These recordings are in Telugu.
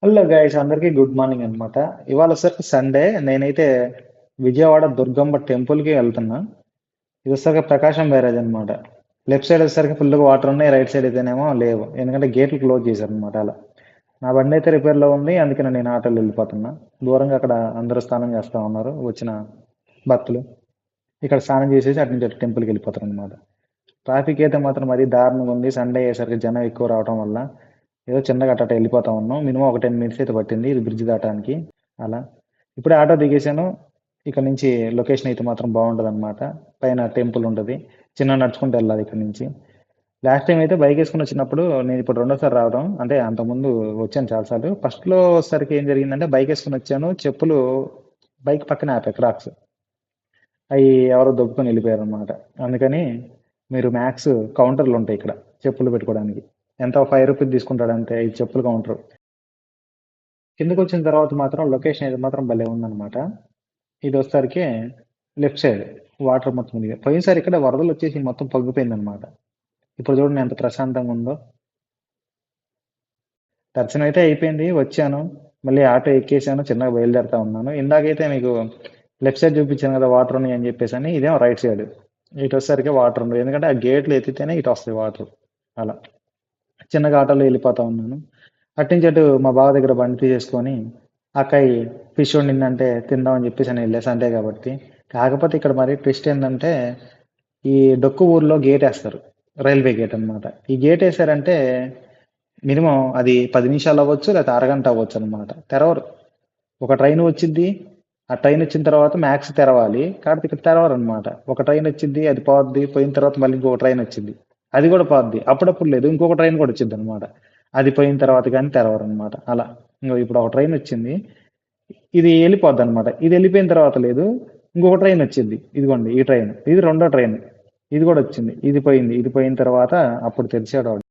హలో గైస్, అందరికీ గుడ్ మార్నింగ్ అన్నమాట. ఇవాళ వచ్చరికి సండే. నేనైతే విజయవాడ దుర్గమ్మ టెంపుల్కి వెళ్తున్నా. ఇది వచ్చరికి ప్రకాశం బ్యారేజ్ అనమాట. లెఫ్ట్ సైడ్ వచ్చేసరికి ఫుల్గా వాటర్ ఉన్నాయి, రైట్ సైడ్ అయితేనేమో లేవు, ఎందుకంటే గేట్లు క్లోజ్ చేశారు అనమాట. అలా నా బండి అయితే రిపేర్లో ఉంది, అందుకని నేను ఆటోలో వెళ్ళిపోతున్నా. దూరంగా అక్కడ అందరూ స్నానం చేస్తూ ఉన్నారు, వచ్చిన భక్తులు. ఇక్కడ స్నానం చేసేసి అటు నుంచి అటు టెంపుల్కి వెళ్ళిపోతారు అనమాట. ట్రాఫిక్ అయితే మాత్రం మరీ దారుణంగా ఉంది. సండే అయ్యేసరికి జనం ఎక్కువ రావడం వల్ల ఏదో చిన్నగా అట్ట వెళ్ళిపోతా ఉన్నాం. మినిమం ఒక 10 మినిట్స్ అయితే పట్టింది ఇది బ్రిడ్జ్ దాటడానికి. అలా ఇప్పుడే ఆటో దిగేసాను. ఇక్కడ నుంచి లొకేషన్ అయితే మాత్రం బాగుంటుంది అనమాట. పైన టెంపుల్ ఉంటుంది, చిన్న నడుచుకుంటూ వెళ్ళాలి ఇక్కడ నుంచి. లాస్ట్ టైం అయితే బైక్ వేసుకుని వచ్చినప్పుడు, నేను ఇప్పుడు రెండోసారి రావడం, అంటే అంతకుముందు వచ్చాను చాలాసార్లు. ఫస్ట్లో సరికి ఏం జరిగిందంటే బైక్ వేసుకుని వచ్చాను, చెప్పులు బైక్ పక్కన ఆపా, క్రాక్స్ అవి ఎవరో దొబ్బుకొని వెళ్ళిపోయారు అనమాట. అందుకని మీరు మ్యాక్స్ కౌంటర్లు ఉంటాయి ఇక్కడ చెప్పులు పెట్టుకోవడానికి. ఎంత 5 రూపీస్ తీసుకుంటాడు అంతే ఈ చెప్పులు కౌంటర్. కిందకు వచ్చిన తర్వాత మాత్రం లొకేషన్ అయితే మాత్రం భలే ఉందన్నమాట. ఇది వచ్చేసరికి లెఫ్ట్ సైడ్ వాటర్ మొత్తం ఉంది. పోయినసారి ఇక్కడ వరదలు వచ్చేసి మొత్తం పొంగిపోయింది అనమాట. ఇప్పుడు చూడండి ఎంత ప్రశాంతంగా ఉందో. దర్శనం అయితే అయిపోయింది, వచ్చాను. మళ్ళీ ఆటో ఎక్కేసాను, చిన్నగా బయలుదేరుతా ఉన్నాను. ఇందాకైతే మీకు లెఫ్ట్ సైడ్ చూపించాను కదా వాటర్ ఉన్నాయి అని చెప్పేసి అని, ఇదేమో రైట్ సైడ్. ఇటు వచ్చేసరికి వాటర్ ఉండదు, ఎందుకంటే ఆ గేట్లు ఎత్తితేనే ఇటు వస్తాయి వాటర్. అలా చిన్నగా ఆటోలో వెళ్ళిపోతా ఉన్నాను. అట్నుంచి అటు మా బావ దగ్గర బండి తీసేసుకొని అక్కయ్య ఫిష్ వండిందంటే తిందామని చెప్పేసి అని వెళ్ళా, సండే కాబట్టి. కాకపోతే ఇక్కడ మరి ట్విస్ట్ ఏంటంటే, ఈ డొక్కు ఊర్లో గేట్ వేస్తారు, రైల్వే గేట్ అన్నమాట. ఈ గేట్ వేసారంటే మినిమం అది 10 నిమిషాలు అవ్వచ్చు, లేకపోతే అరగంట అవ్వచ్చు అనమాట. తెరవరు. ఒక ట్రైన్ వచ్చింది, ఆ ట్రైన్ వచ్చిన తర్వాత మ్యాక్స్ తెరవాలి, కాబట్టి ఇక్కడ తెరవరు అనమాట. ఒక ట్రైన్ వచ్చింది, అది పోద్ది, పోయిన తర్వాత మళ్ళీ ఇంకొక ట్రైన్ వచ్చింది, అది కూడా పోద్ది. అప్పుడప్పుడు లేదు, ఇంకొక ట్రైన్ కూడా వచ్చింది అనమాట. అది పోయిన తర్వాత కానీ తెరవరు అనమాట. అలా ఇంకో ఇప్పుడు ఒక ట్రైన్ వచ్చింది, ఇది వెళ్ళిపోద్ది అనమాట. ఇది వెళ్ళిపోయిన తర్వాత లేదు, ఇంకొక ట్రైన్ వచ్చింది. ఇదిగోండి ఈ ట్రైన్, ఇది రెండో ట్రైన్, ఇది కూడా వచ్చింది, ఇది పోయింది. ఇది పోయిన తర్వాత అప్పుడు తెలిసాడు వాడు.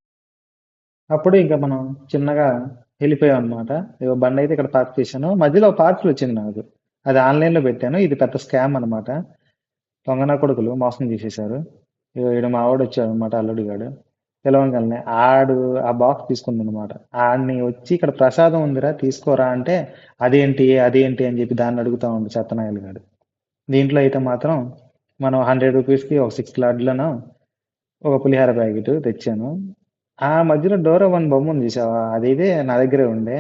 అప్పుడు ఇంకా మనం చిన్నగా వెళ్ళిపోయాం అనమాట. ఇగో బండి అయితే ఇక్కడ పార్క్ చేశాను. మధ్యలో పార్కులు వచ్చింది నాకు, అది ఆన్లైన్లో పెట్టాను. ఇది పెద్ద స్కామ్ అనమాట. దొంగన కొడుకులు మోసం చేసేసారు. ఇగో ఈడు మా వాడు వచ్చాడు అనమాట, అల్లుడు గాడు. పిలవగానే ఆడు ఆ బాక్స్ తీసుకుంది అనమాట. ఆడిని వచ్చి ఇక్కడ ప్రసాదం ఉందిరా తీసుకోరా అంటే, అదేంటి అదేంటి అని చెప్పి దాన్ని అడుగుతా ఉండు చెత్తనాయలు గాడు. దీంట్లో అయితే మాత్రం మనం 100 రూపీస్కి ఒక 6 లడ్లను ఒక పులిహార ప్యాకెట్ తెచ్చాను. ఆ మధ్యలో డోరా వన్ బొమ్మ ఉంది చూసావా, అదైతే నా దగ్గరే ఉండే.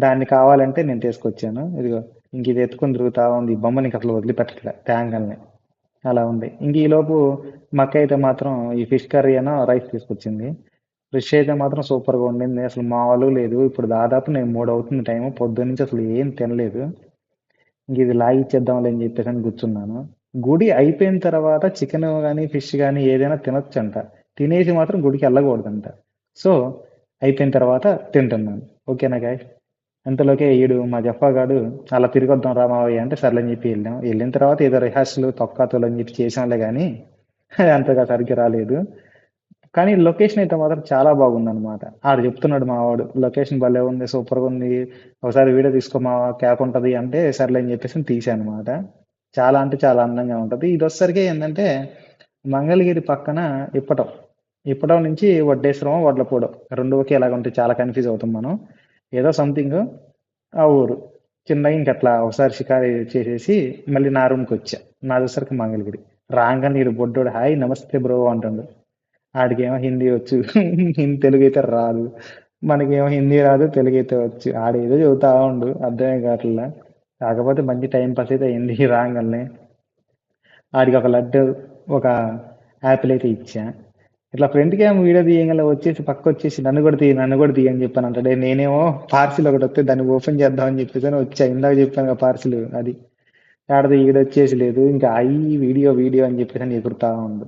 దాన్ని కావాలంటే నేను తీసుకొచ్చాను. ఇదిగో ఇంక ఇది ఎత్తుకుని తిరుగుతా ఉంది. ఈ బొమ్మని ఇంక అసలు వదిలిపెట్టట్లే, ట్యాంగల్ని. అలా ఉంది. ఇంక ఈలోపు మా అక్క అయితే మాత్రం ఈ ఫిష్ కర్రీ అనో రైస్ తీసుకొచ్చింది. ఫిష్ అయితే మాత్రం సూపర్గా ఉండింది, అసలు మామూలు లేదు. ఇప్పుడు దాదాపు నేను 3 అవుతుంది టైం, పొద్దున్న నుంచి అసలు ఏం తినలేదు. ఇంక ఇది లాగిచ్చేద్దాంలే అని చెప్పేసి అని కూర్చున్నాను. గుడి అయిపోయిన తర్వాత చికెన్ కానీ ఫిష్ కానీ ఏదైనా తినొచ్చంట, తినేసి మాత్రం గుడికి వెళ్ళకూడదంట. సో అయిపోయిన తర్వాత తింటున్నాను. ఓకేనా గాయ్. అంతలోకే ఈడు మా జఫాగాడు అలా తిరిగొద్దాం రా మావయ్య అంటే సర్లేని చెప్పి వెళ్ళాం. వెళ్ళిన తర్వాత ఏదో రిహార్సల్ తొక్కాతోలు అని చెప్పి చేసాంలే కానీ అంతగా సరిగ్గా రాలేదు. కానీ లొకేషన్ అయితే మాత్రం చాలా బాగుందన్నమాట. ఆడు చెప్తున్నాడు మా వాడు, లొకేషన్ భలే ఉంది, సూపర్గా ఉంది, ఒకసారి వీడియో తీసుకో మా క్యాప్ ఉంటుంది అంటే సర్లే అని చెప్పేసి తీసాను అనమాట. చాలా అంటే చాలా అందంగా ఉంటుంది. ఇది వచ్చేసరికి ఏంటంటే మంగళగిరి పక్కన ఇప్పటం. ఇప్పటం నుంచి వడ్డేశ్వరం వడ్లపూడం రెండు ఒకేలాగా ఉంటాయి. చాలా కన్ఫ్యూజ్ అవుతాం మనం. ఏదో సంథింగ్ ఆ ఊరు చిన్నగా ఇంకట్లా ఒకసారి షికారు చేసేసి మళ్ళీ నా రూమ్కి వచ్చా. నాది వచ్చేసరికి మంగళగిరి. రాగానే నీరు బొడ్డోడు హాయ్ నమస్తే బ్రో అంటుండు. ఆడికేమో హిందీ వచ్చు, తెలుగు అయితే రాదు. మనకేమో హిందీ రాదు, తెలుగు అయితే వచ్చు. ఆడేదో చెబుతా ఉండు, అర్థమే కావట్లా. కాకపోతే మంచి టైం పాస్ అయితే అయింది రాగానే. ఆడికి ఒక లడ్డు, ఒక యాపిల్ అయితే ఇచ్చా. ఇట్లా ఫ్రంట్కి ఏమో వీడియో తీయగల వచ్చేసి పక్క వచ్చేసి నన్ను కూడా తీయ అని చెప్పాను అంటే, నేనేమో పార్సిల్ ఒకటి వస్తే దాన్ని ఓపెన్ చేద్దామని చెప్పేసి అని వచ్చా. ఇందాక చెప్పాను కదా పార్సిల్ అది. ఆడది ఈడొచ్చేసి లేదు, ఇంకా అయ్యి వీడియో వీడియో అని చెప్పేసి అని ఎగురుతా ఉండు.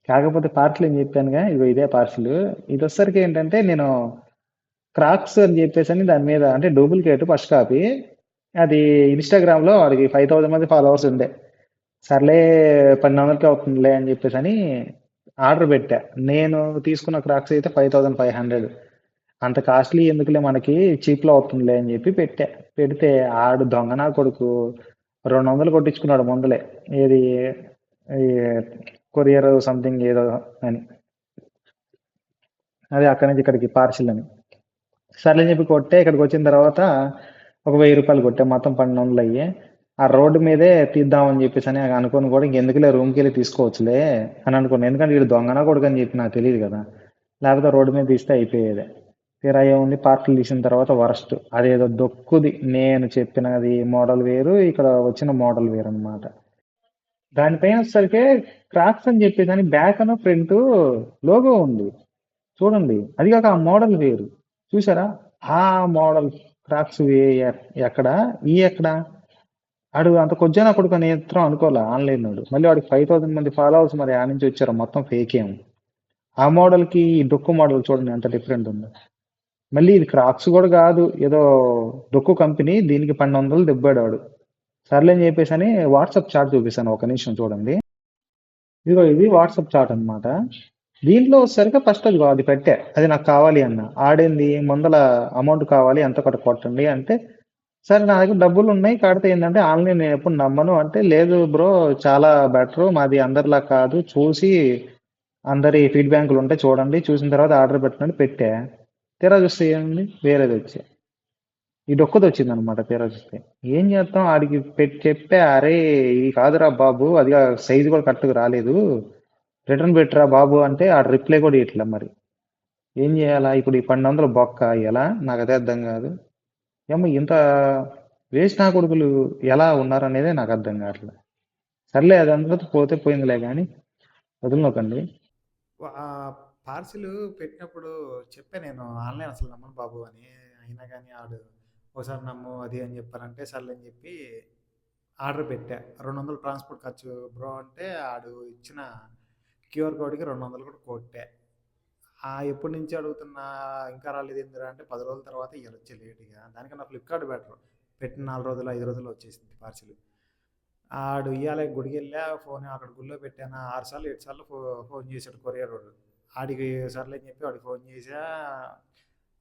కాకపోతే పార్సిల్ ఏం చెప్పానుగా, ఇగో ఇదే పార్సిల్. ఇది వచ్చరికి ఏంటంటే నేను క్రాక్స్ అని చెప్పేసి అని దాని మీద, అంటే డూప్లికేట్ ఫస్ట్ కాపీ. అది ఇన్స్టాగ్రామ్లో వాడికి 5000 మంది ఫాలోవర్స్ ఉండే. సర్లే 1200కి అవుతుందిలే అని చెప్పేసి అని ఆర్డర్ పెట్టా. నేను తీసుకున్న క్రాక్స్ అయితే 5500. అంత కాస్ట్లీ ఎందుకులే మనకి, చీప్లో అవుతుందిలే అని చెప్పి పెట్టా. పెడితే ఆడు దొంగ నా కొడుకు 200 కొట్టించుకున్నాడు ముందలే. ఏది ఈ కొరియర్ సంథింగ్ ఏదో అని, అదే అక్కడి నుంచి ఇక్కడికి పార్సిల్ అని. సర్లే అని చెప్పి కొట్టే ఇక్కడికి వచ్చిన తర్వాత ఒక 1000 రూపాయలు కొట్టే మొత్తం 1200 అయ్యి ఆ రోడ్డు మీదే తీద్దామని చెప్పేసి అని అనుకుని కూడా ఇంకెందుకులే రూమ్కి వెళ్ళి తీసుకోవచ్చులే అని అనుకున్నాను. ఎందుకంటే వీడు దొంగనా కొడుకు అని చెప్పి నాకు తెలియదు కదా. లేకపోతే రోడ్డు మీద తీస్తే అయిపోయేదే. తీరా ఏముంది, పార్సల్ తీసిన తర్వాత వరస్ట్ అదేదో దొక్కుది. నేను చెప్పినది మోడల్ వేరు, ఇక్కడ వచ్చిన మోడల్ వేరు అనమాట. దానిపైన వచ్చేసరికి క్రాక్స్ అని చెప్పేసి అని బ్యాక్ అను ఫ్రంట్ లోగో ఉంది చూడండి. అది కాక ఆ మోడల్ వేరు చూసారా. ఆ మోడల్ క్రాక్స్ ఎక్కడ ఈ ఎక్కడ ఆడు అంత కొజ్జా కొడుకు అని మాత్రం అనుకోలే ఆన్లైన్ వాడు. మళ్ళీ వాడికి 5000 మంది ఫాలోవర్స్, మరి ఆ నుంచి వచ్చారు మొత్తం ఫేక్ ఏం. ఆ మోడల్ కి ఈ డొక్కు మోడల్ చూడండి ఎంత డిఫరెంట్ ఉందో. మళ్ళీ ఇది క్రాక్స్ కూడా కాదు, ఏదో డొక్కు కంపెనీ, దీనికి 1200 దెబ్బాడు వాడు. సర్లే అని చెప్పేసి అని వాట్సాప్ చాట్ చూపిస్తాను, ఒక నిమిషం చూడండి. ఇదిగో ఇది వాట్సాప్ చాట్ అన్నమాట. దీంట్లో వచ్చేసరికి ఫస్ట్ అది పెట్టా, అది నాకు కావాలి అన్న. ఆడింది ముందల అమౌంట్ కావాలి ఎంత కొట్టండి అంటే, సరే నా దగ్గర డబ్బులు ఉన్నాయి కాడితే ఏంటంటే ఆన్లైన్ నేను ఎప్పుడు నమ్మను అంటే, లేదు బ్రో చాలా బెటర్, మాది అందరిలా కాదు, చూసి అందరి ఫీడ్బ్యాక్లు ఉంటే చూడండి, చూసిన తర్వాత ఆర్డర్ పెట్టండి పెట్టా. తీరా చూస్తే ఏముంది, వేరేది వచ్చి ఈ డొక్కది వచ్చింది అనమాట. తీరా చూస్తే ఏం చేస్తాం, ఆడికి పెట్టి చెప్పా, అరే ఇది కాదురా బాబు, అది సైజు కూడా కరెక్ట్గా రాలేదు, రిటర్న్ పెట్టరా బాబు అంటే ఆడ రిప్లై కూడా ఇట్లా. మరి ఏం చేయాలా ఇప్పుడు, ఈ 1200 బొక్క ఎలా, నాకు అదే అర్థం కాదు. ఏమో ఇంత వేస్ట్ నా కొడుకులు ఎలా ఉన్నారనేదే నాకు అర్థం కావట్లేదు. సర్లే అది అందరితో పోతే పోయిందిలే కానీ వదిలినొకండి. పార్సిల్ పెట్టినప్పుడు చెప్పా నేను ఆన్లైన్ అసలు నమ్మను బాబు అని. అయినా కానీ ఆడు ఒకసారి నమ్ము అది అని చెప్పారంటే సర్లే అని చెప్పి ఆర్డర్ పెట్టా. 200 ట్రాన్స్పోర్ట్ ఖర్చు బ్రో అంటే ఆడు ఇచ్చిన క్యూఆర్ కోడ్కి 200 కూడా కొట్టా. ఎప్పటి నుంచి అడుగుతున్నా ఇంకా రాలేదు ఎందురా అంటే 10 రోజుల తర్వాత ఇవాళ వచ్చే లేట్గా. దానికన్నా ఫ్లిప్కార్ట్ బెటర్. పెట్టిన 4 రోజులు 5 రోజుల్లో వచ్చేసింది పార్సిల్. ఆడు ఇయ్యాల గుడికి వెళ్ళా, ఫోన్ అక్కడ గుళ్ళో పెట్టాను. 6 సార్లు 7 సార్లు ఫోన్ చేశాడు కొరియర్ వాడు. ఆడికి సర్లే అని చెప్పి వాడికి ఫోన్ చేసా.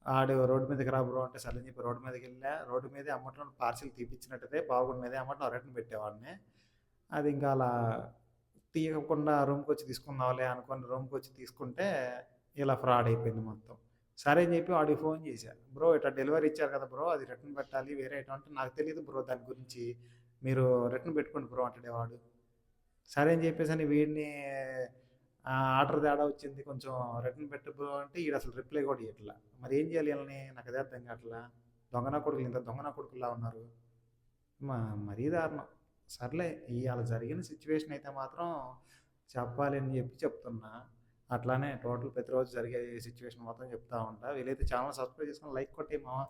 ఆడు రోడ్డు మీదకి రా బ్రో అంటే సర్లే అని చెప్పి రోడ్డు మీదకి వెళ్ళా. రోడ్డు మీదే అమ్మట్లో పార్సిల్ తీపిచ్చినట్టయితే బాగున్నది, అమ్మట్లో రిటర్న్ పెట్టేవాడిని. అది ఇంకా అలా తీయకుండా రూమ్కి వచ్చి తీసుకుందాంలే అనుకుని రూమ్కి వచ్చి తీసుకుంటే ఇలా ఫ్రాడ్ అయిపోయింది మొత్తం. సరే అని చెప్పి వాడికి ఫోన్ చేశా, బ్రో ఇట్లా డెలివరీ ఇచ్చారు కదా బ్రో, అది రిటర్న్ పెట్టాలి వేరే ఐటమ్ అంటే, నాకు తెలియదు బ్రో దాని గురించి, మీరు రిటర్న్ పెట్టుకోండి బ్రో అంటాడే వాడు. సరే అని చెప్పేసి అని వీడిని ఆర్డర్ తేడా వచ్చింది కొంచెం రిటర్న్ పెట్టు బ్రో అంటే ఈడు అసలు రిప్లై కూడా ఇట్లా. మరి ఏం చేయాలి వీళ్ళని, నాకు అదే అర్థం కావట్లా. దొంగన కొడుకులు ఇంత దొంగన కొడుకులా ఉన్నారు. మరీ దారుణం. సర్లే ఇవాళ జరిగిన సిచ్యువేషన్ అయితే మాత్రం చెప్పాలి అని చెప్పి చెప్తున్నా. అట్లానే టోటల్ ప్రతిరోజు జరిగే సిచ్యువేషన్ మొత్తం చెప్తా ఉంటా. వీలైతే ఛానల్ సబ్స్క్రైబ్ చేసుకొని లైక్ కొట్టి మావా.